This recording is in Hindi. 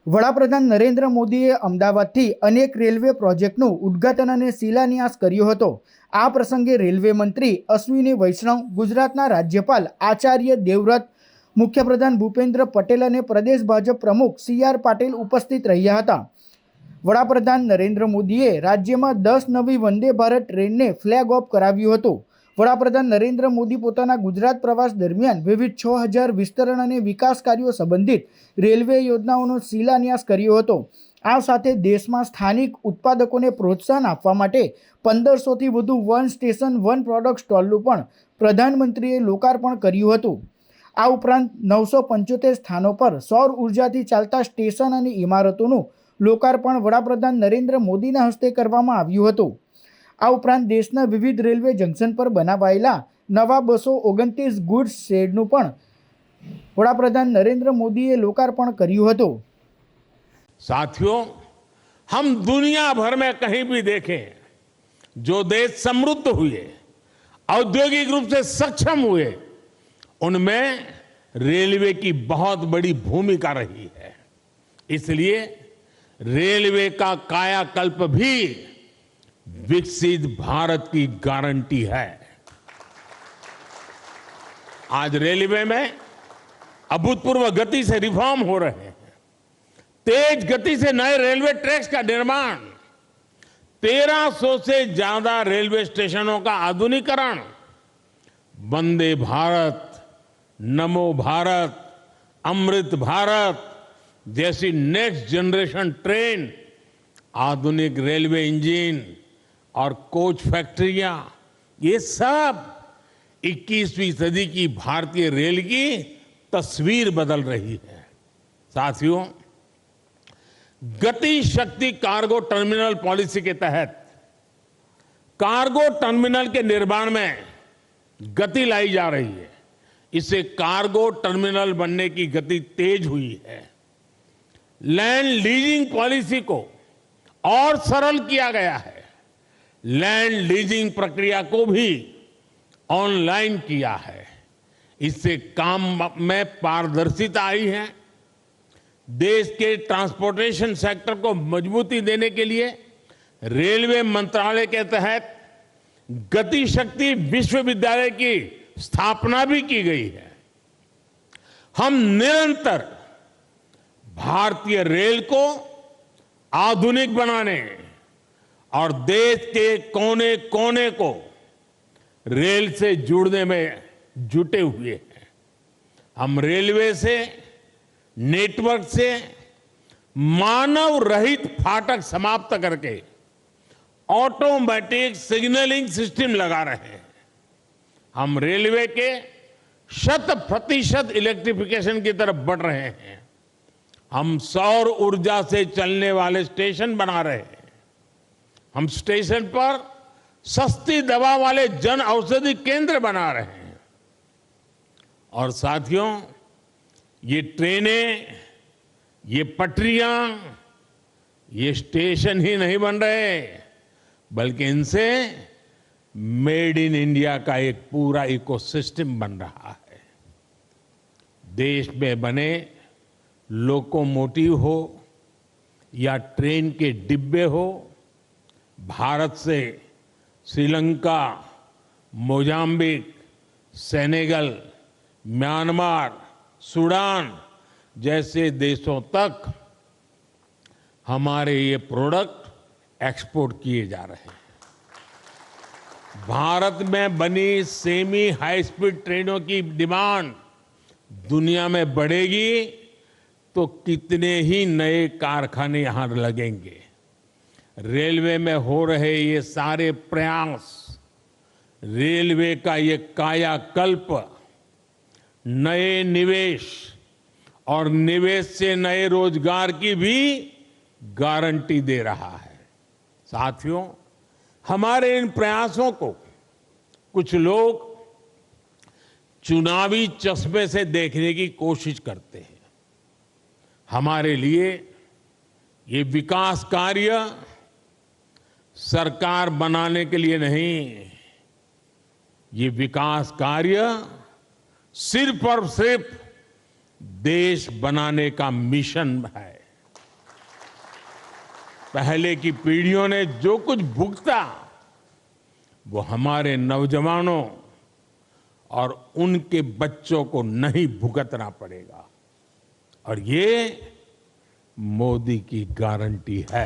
વડાપ્રધાન નરેન્દ્ર મોદીએ અમદાવાદથી અનેક રેલવે પ્રોજેક્ટનું ઉદ્ઘાટન અને શિલાન્યાસ કર્યો હતો। આ પ્રસંગે રેલવે મંત્રી અશ્વિની વૈષ્ણવ, ગુજરાતના રાજ્યપાલ આચાર્ય દેવવ્રત, મુખ્યપ્રધાન ભૂપેન્દ્ર પટેલ અને પ્રદેશ ભાજપ પ્રમુખ સી.આર. પાટીલ ઉપસ્થિત રહ્યા હતા। વડાપ્રધાન નરેન્દ્ર મોદીએ રાજ્યમાં 10 નવી વંદે ભારત ટ્રેનને ફ્લેગ ઓફ કરાવ્યું હતું। વડાપ્રધાન નરેન્દ્ર મોદી પોતાના ગુજરાત પ્રવાસ દરમિયાન વિવિધ 6000 વિસ્તરણ અને વિકાસ કાર્યો સંબંધિત રેલવે યોજનાઓનો શિલાન્યાસ કર્યો હતો। આ સાથે દેશમાં સ્થાનિક ઉત્પાદકોને પ્રોત્સાહન આપવા માટે 1500થી વધુ વન સ્ટેશન વન પ્રોડક્ટ સ્ટોલનું પણ પ્રધાનમંત્રીએ લોકાર્પણ કર્યું હતું। આ ઉપરાંત 975 સ્થાનો પર સૌર ઉર્જાથી ચાલતા સ્ટેશન અને ઇમારતોનું લોકાર્પણ વડાપ્રધાન નરેન્દ્ર મોદીના હસ્તે કરવામાં આવ્યું હતું। આ ઉપરાંત દેશના વિવિધ રેલવે જંકશન પર બનાવાયેલા નવા 229 ગુડ્સ શેડનું પણ વડાપ્રધાન नरेंद्र मोदी ने लोकार्पण કર્યું હતું। साथियों, हम दुनिया भर में कहीं भी देखें, जो देश समृद्ध हुए, औद्योगिक रूप से सक्षम हुए, उनमें रेलवे की बहुत बड़ी भूमिका रही है। इसलिए रेलवे का कायाकल्प भी विकसित भारत की गारंटी है। आज रेलवे में अभूतपूर्व गति से रिफॉर्म हो रहे हैं। तेज गति से नए रेलवे ट्रैक्स का निर्माण, 1300 से ज्यादा रेलवे स्टेशनों का आधुनिकीकरण, वंदे भारत, नमो भारत, अमृत भारत जैसी नेक्स्ट जनरेशन ट्रेन, आधुनिक रेलवे इंजन और कोच फैक्ट्रियां, ये सब 21वीं सदी की भारतीय रेल की तस्वीर बदल रही है। साथियों, गति शक्ति कार्गो टर्मिनल पॉलिसी के तहत कार्गो टर्मिनल के निर्माण में गति लाई जा रही है। इससे कार्गो टर्मिनल बनने की गति तेज हुई है। लैंड लीजिंग पॉलिसी को और सरल किया गया है। लैंड लीजिंग प्रक्रिया को भी ऑनलाइन किया है। इससे काम में पारदर्शिता आई है। देश के ट्रांसपोर्टेशन सेक्टर को मजबूती देने के लिए रेलवे मंत्रालय के तहत गति शक्ति विश्वविद्यालय की स्थापना भी की गई है। हम निरंतर भारतीय रेल को आधुनिक बनाने और देश के कोने कोने को रेल से जोड़ने में जुटे हुए हैं। हम रेलवे से, नेटवर्क से मानव रहित फाटक समाप्त करके ऑटोमेटिक सिग्नलिंग सिस्टम लगा रहे हैं। हम रेलवे के 100% इलेक्ट्रिफिकेशन की तरफ बढ़ रहे हैं। हम सौर ऊर्जा से चलने वाले स्टेशन बना रहे हैं। हम स्टेशन पर सस्ती दवा वाले जन औषधि केंद्र बना रहे हैं। और साथियों, ये ट्रेनें, ये पटरियां, ये स्टेशन ही नहीं बन रहे, बल्कि इनसे मेड इन इंडिया का एक पूरा इकोसिस्टम बन रहा है। देश में बने लोकोमोटिव हो या ट्रेन के डिब्बे हो, भारत से Sri Lanka, Mozambique, Senegal, Myanmar, Sudan जैसे देशों तक हमारे ये प्रोडक्ट एक्सपोर्ट किए जा रहे हैं। भारत में बनी सेमी हाई स्पीड ट्रेनों की डिमांड दुनिया में बढ़ेगी तो कितने ही नए कारखाने यहां लगेंगे। रेलवे में हो रहे ये सारे प्रयास, रेलवे का ये कायाकल्प नए निवेश और निवेश से नए रोजगार की भी गारंटी दे रहा है। साथियों, हमारे इन प्रयासों को कुछ लोग चुनावी चश्मे से देखने की कोशिश करते हैं। हमारे लिए ये विकास कार्य सरकार बनाने के लिए नहीं, ये विकास कार्य सिर्फ और सिर्फ देश बनाने का मिशन है। पहले की पीढ़ियों ने जो कुछ भुगता वो हमारे नौजवानों और उनके बच्चों को नहीं भुगतना पड़ेगा और ये मोदी की गारंटी है।